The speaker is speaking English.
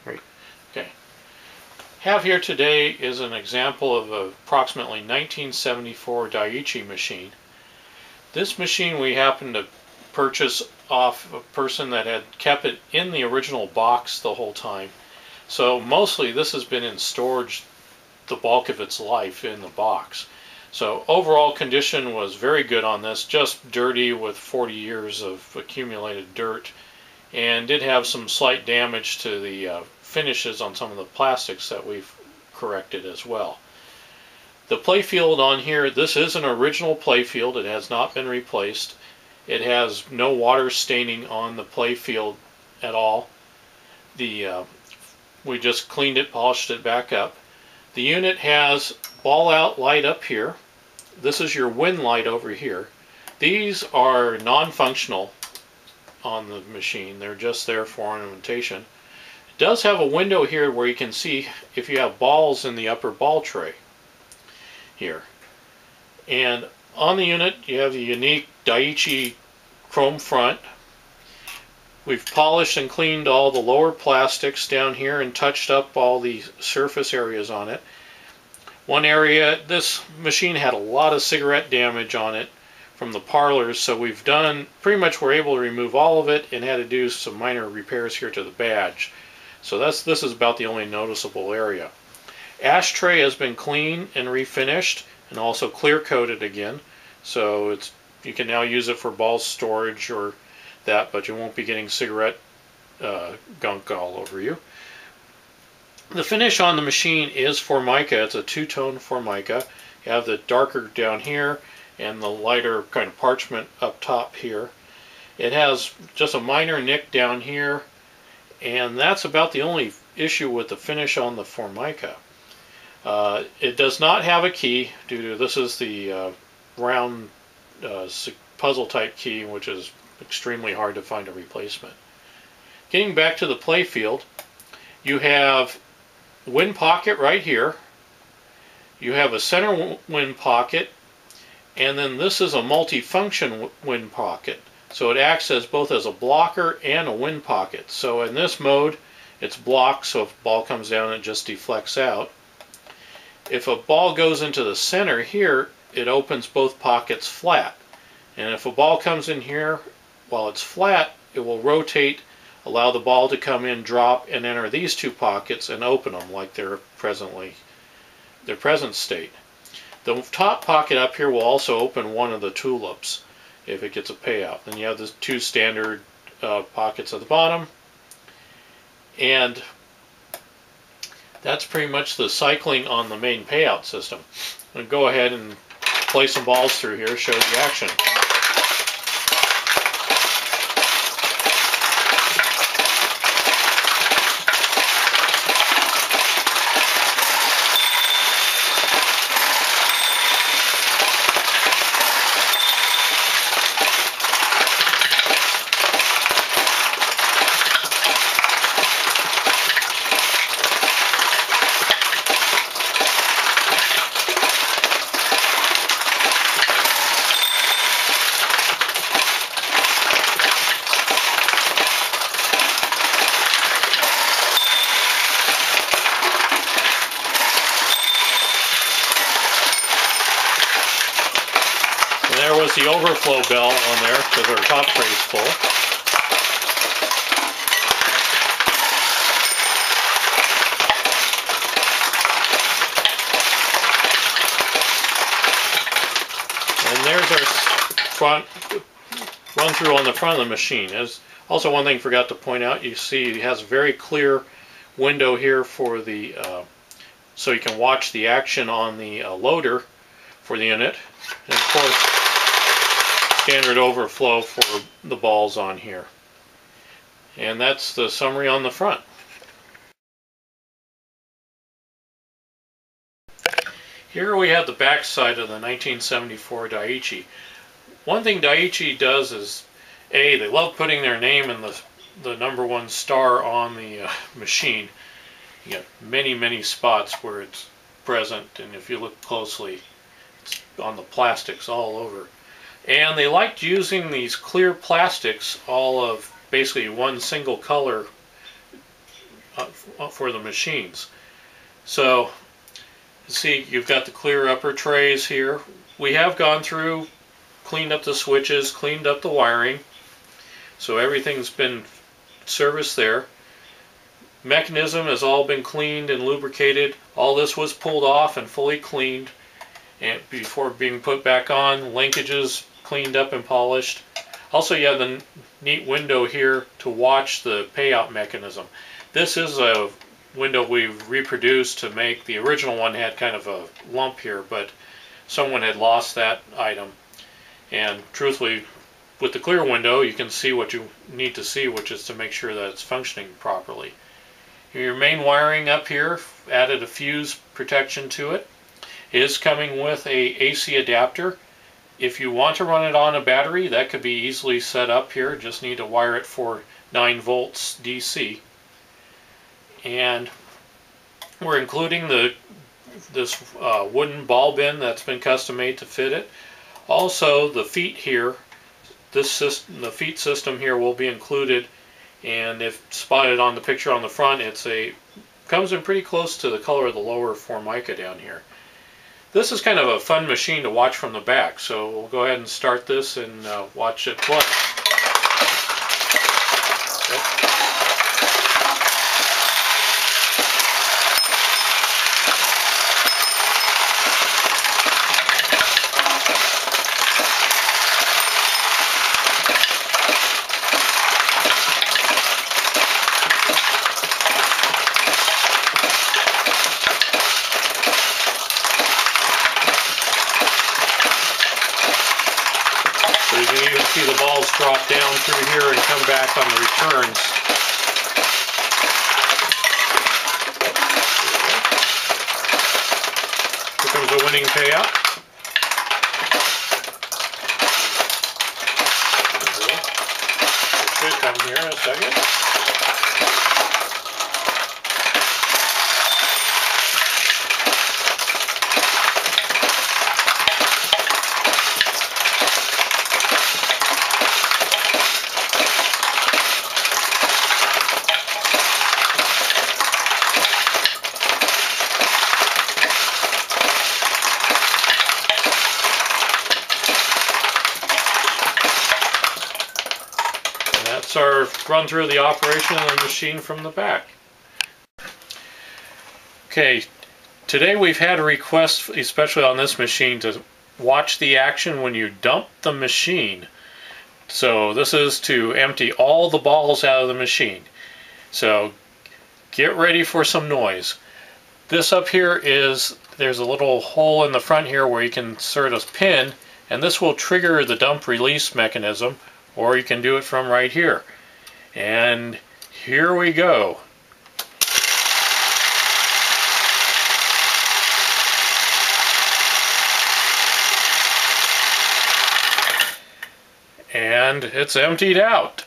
Right. Okay. Have here today is an example of a approximately 1974 Daiichi machine. This machine we happened to purchase off a person that had kept it in the original box the whole time. So mostly this has been in storage the bulk of its life in the box. So overall condition was very good on this, just dirty with 40 years of accumulated dirt, and did have some slight damage to the finishes on some of the plastics that we've corrected as well. The playfield on here, this is an original playfield. It has not been replaced. It has no water staining on the playfield at all. We just cleaned it, polished it back up. The unit has ball out light up here. This is your wind light over here. These are non-functional on the machine. They're just there for ornamentation. It does have a window here where you can see if you have balls in the upper ball tray here. And on the unit you have the unique Daiichi chrome front. We've polished and cleaned all the lower plastics down here and touched up all the surface areas on it. One area, this machine had a lot of cigarette damage on it from the parlors, so we've done, pretty much we're able to remove all of it and had to do some minor repairs here to the badge. So this is about the only noticeable area. Ashtray has been cleaned and refinished and also clear coated again, so you can now use it for ball storage or that, but you won't be getting cigarette gunk all over you. The finish on the machine is Formica. It's a two-tone Formica. You have the darker down here and the lighter kind of parchment up top here. It has just a minor nick down here, and that's about the only issue with the finish on the Formica. It does not have a key due to this is the round puzzle type key, which is extremely hard to find a replacement. Getting back to the playfield, you have wind pocket right here. You have a center wind pocket, and then this is a multi-function wind pocket. So it acts as both as a blocker and a wind pocket. So in this mode, it's blocked, so if a ball comes down, it just deflects out. If a ball goes into the center here, it opens both pockets flat. And if a ball comes in here while it's flat, it will rotate, allow the ball to come in, drop, and enter these two pockets and open them like their present state. The top pocket up here will also open one of the tulips if it gets a payout. Then you have the two standard pockets at the bottom, and that's pretty much the cycling on the main payout system. I'm going to go ahead and play some balls through here, show the action. There was the overflow bell on there because our top tray is full. And there's our front run through on the front of the machine. As also one thing I forgot to point out, you see it has a very clear window here for the so you can watch the action on the loader for the unit. And of course, standard overflow for the balls on here. And that's the summary on the front. Here we have the back side of the 1974 Daiichi. One thing Daiichi does is, they love putting their name in the #1 star on the machine. You get many spots where it's present, and if you look closely, it's on the plastics all over. And they liked using these clear plastics, all of basically one single color for the machines. So see, you've got the clear upper trays here. We have gone through, cleaned up the switches, cleaned up the wiring, so everything's been serviced there. Mechanism has all been cleaned and lubricated. All this was pulled off and fully cleaned and before being put back on. Linkages cleaned up and polished. Also, you have the neat window here to watch the payout mechanism. This is a window we've reproduced to make. The original one had kind of a lump here, but someone had lost that item. And truthfully, with the clear window, you can see what you need to see, which is to make sure that it's functioning properly. Your main wiring up here, added a fuse protection to it. It is coming with a AC adapter. If you want to run it on a battery, that could be easily set up here. Just need to wire it for 9 volts DC. And we're including this wooden ball bin that's been custom made to fit it. Also, the feet here, the feet system here will be included. And if spotted on the picture on the front, comes in pretty close to the color of the lower Formica down here. This is kind of a fun machine to watch from the back, so we'll go ahead and start this and watch it play. So you can even see the balls drop down through here and come back on the returns. Here comes a winning payout. It should come here in a second. That's our run through the operation of the machine from the back. Okay, today we've had a request, especially on this machine, to watch the action when you dump the machine. So this is to empty all the balls out of the machine. So get ready for some noise. This up here there's a little hole in the front here where you can insert a pin, and this will trigger the dump release mechanism, or you can do it from right here. And here we go. And it's emptied out.